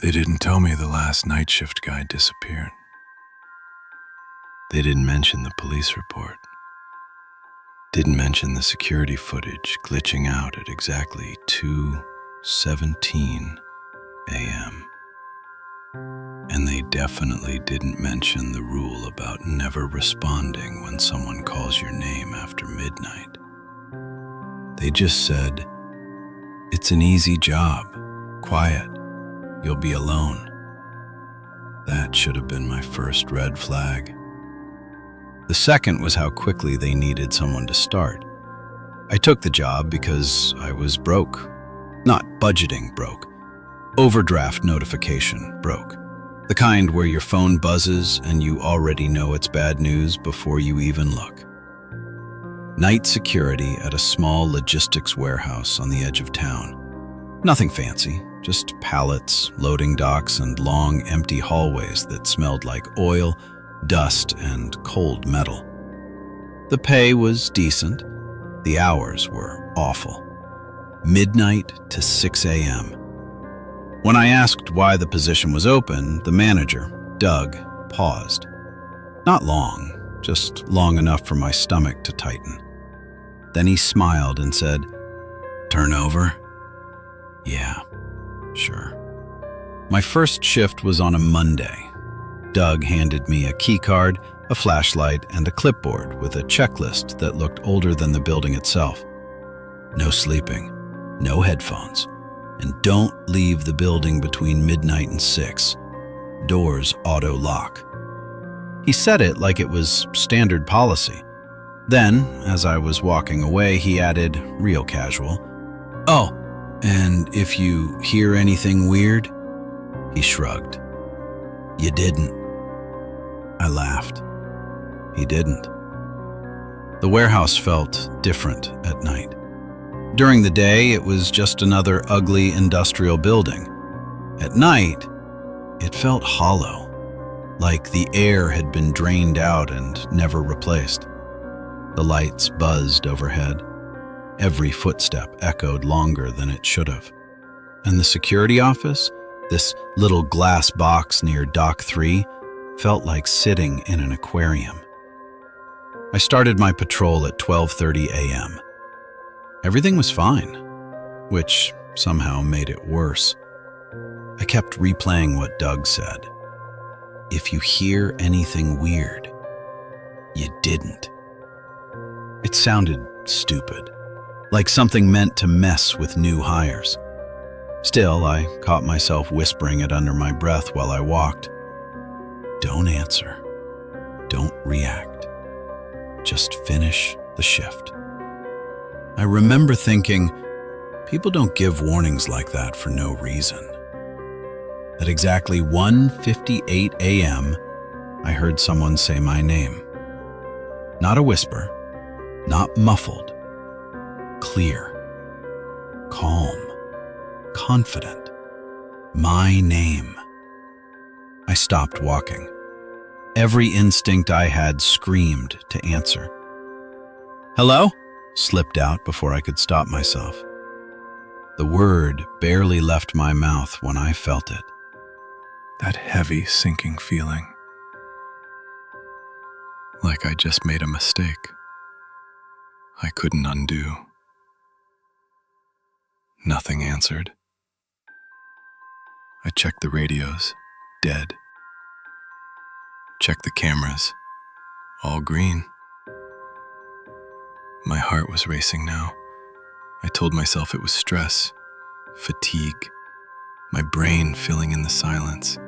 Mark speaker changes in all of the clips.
Speaker 1: They didn't tell me the last night shift guy disappeared. They didn't mention the police report. Didn't mention the security footage glitching out at exactly 2:17 a.m. And they definitely didn't mention the rule about never responding when someone calls your name after midnight. They just said, "It's an easy job, quiet, you'll be alone." That should have been my first red flag. The second was how quickly they needed someone to start. I took the job because I was broke. Not budgeting broke. Overdraft notification broke. The kind where your phone buzzes and you already know it's bad news before you even look. Night security at a small logistics warehouse on the edge of town. Nothing fancy, just pallets, loading docks, and long, empty hallways that smelled like oil, dust, and cold metal. The pay was decent. The hours were awful. Midnight to 6 a.m. When I asked why the position was open, the manager, Doug, paused. Not long, just long enough for my stomach to tighten. Then he smiled and said, "Turnover?" "Yeah, sure." My first shift was on a Monday. Doug handed me a key card, a flashlight, and a clipboard with a checklist that looked older than the building itself. No sleeping, no headphones, and don't leave the building between midnight and 6. Doors auto-lock. He said it like it was standard policy. Then, as I was walking away, he added, real casual, "Oh, and if you hear anything weird?" He shrugged. "You didn't." I laughed. He didn't. The warehouse felt different at night. During the day, it was just another ugly industrial building. At night, it felt hollow, like the air had been drained out and never replaced. The lights buzzed overhead. Every footstep echoed longer than it should have. And the security office, this little glass box near Dock 3, felt like sitting in an aquarium. I started my patrol at 12:30 a.m. Everything was fine, which somehow made it worse. I kept replaying what Doug said. If you hear anything weird, you didn't. It sounded stupid, like something meant to mess with new hires. Still, I caught myself whispering it under my breath while I walked. Don't answer. Don't react. Just finish the shift. I remember thinking, people don't give warnings like that for no reason. At exactly 1:58 a.m., I heard someone say my name. Not a whisper, not muffled. Clear, calm, confident. My name. I stopped walking. Every instinct I had screamed to answer. "Hello?" slipped out before I could stop myself. The word barely left my mouth when I felt it. That heavy, sinking feeling. Like I just made a mistake. I couldn't undo. Nothing answered. I checked the radios. Dead. Checked the cameras. All green. My heart was racing now. I told myself it was stress, fatigue, my brain filling in the silence.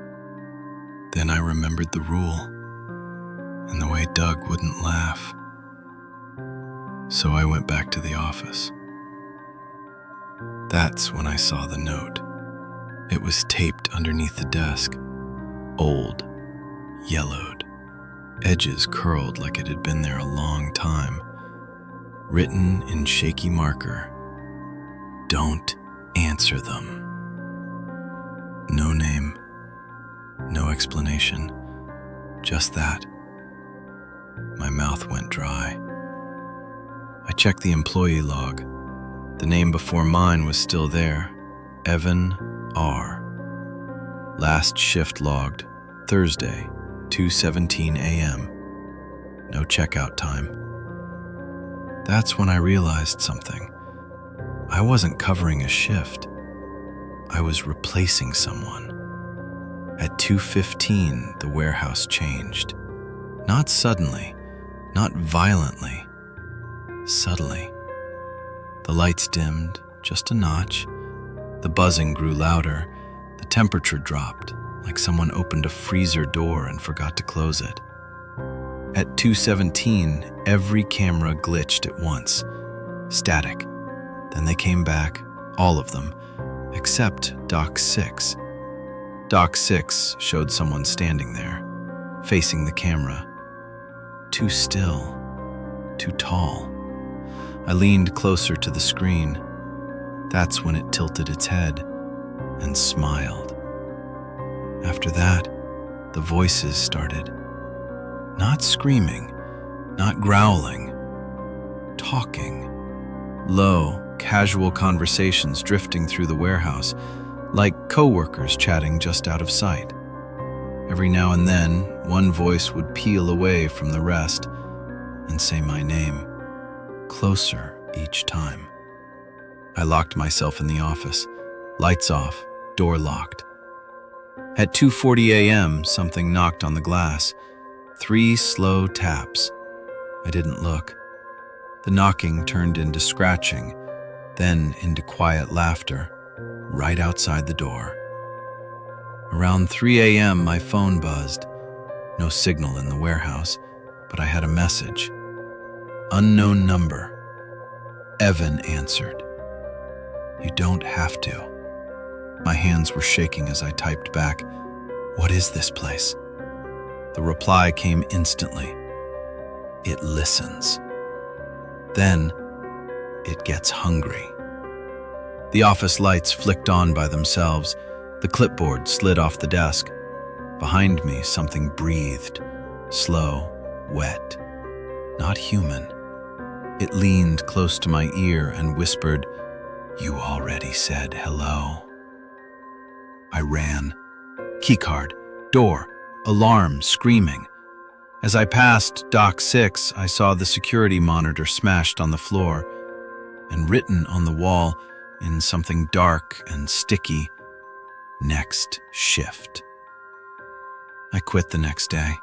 Speaker 1: Then I remembered the rule, and the way Doug wouldn't laugh. So I went back to the office. That's when I saw the note. It was taped underneath the desk. Old, yellowed, edges curled like it had been there a long time. Written in shaky marker, "Don't answer them." No name, no explanation, just that. My mouth went dry. I checked the employee log. The name before mine was still there, Evan R. Last shift logged, Thursday, 2:17 a.m. No checkout time. That's when I realized something. I wasn't covering a shift. I was replacing someone. At 2:15, the warehouse changed. Not suddenly, not violently, subtly. The lights dimmed, just a notch. The buzzing grew louder. The temperature dropped, like someone opened a freezer door and forgot to close it. At 2:17, every camera glitched at once. Static. Then they came back, all of them, except Dock 6. Dock 6 showed someone standing there, facing the camera. Too still, too tall. I leaned closer to the screen. That's when it tilted its head and smiled. After that, the voices started. Not screaming, not growling, talking. Low, casual conversations drifting through the warehouse, like coworkers chatting just out of sight. Every now and then, one voice would peel away from the rest and say my name, closer each time. I locked myself in the office, lights off, door locked. At 2:40 a.m., something knocked on the glass. 3 slow taps. I didn't look. The knocking turned into scratching, then into quiet laughter, right outside the door. Around 3 a.m., my phone buzzed. No signal in the warehouse, but I had a message. Unknown number. Evan answered. You don't have to. My hands were shaking as I typed back, "What is this place?" The reply came instantly. It listens. Then, it gets hungry. The office lights flicked on by themselves. The clipboard slid off the desk. Behind me, something breathed, slow, wet, not human. It leaned close to my ear and whispered, "You already said hello." I ran. Keycard, door, alarm, screaming. As I passed Dock 6, I saw the security monitor smashed on the floor, and written on the wall in something dark and sticky, "Next shift." I quit the next day.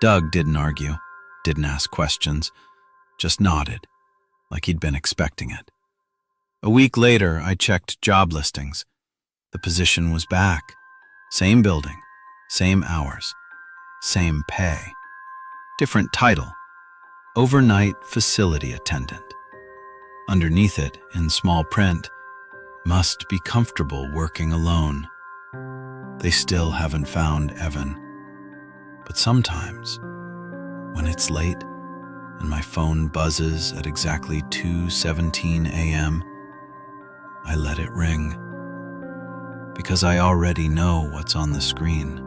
Speaker 1: Doug didn't argue, didn't ask questions, just nodded, like he'd been expecting it. A week later, I checked job listings. The position was back. Same building, same hours, same pay. Different title, overnight facility attendant. Underneath it, in small print, must be comfortable working alone. They still haven't found Evan. But sometimes, when it's late and my phone buzzes at exactly 2:17 a.m., I let it ring. Because I already know what's on the screen.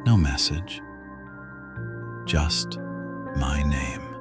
Speaker 1: No message. Just my name.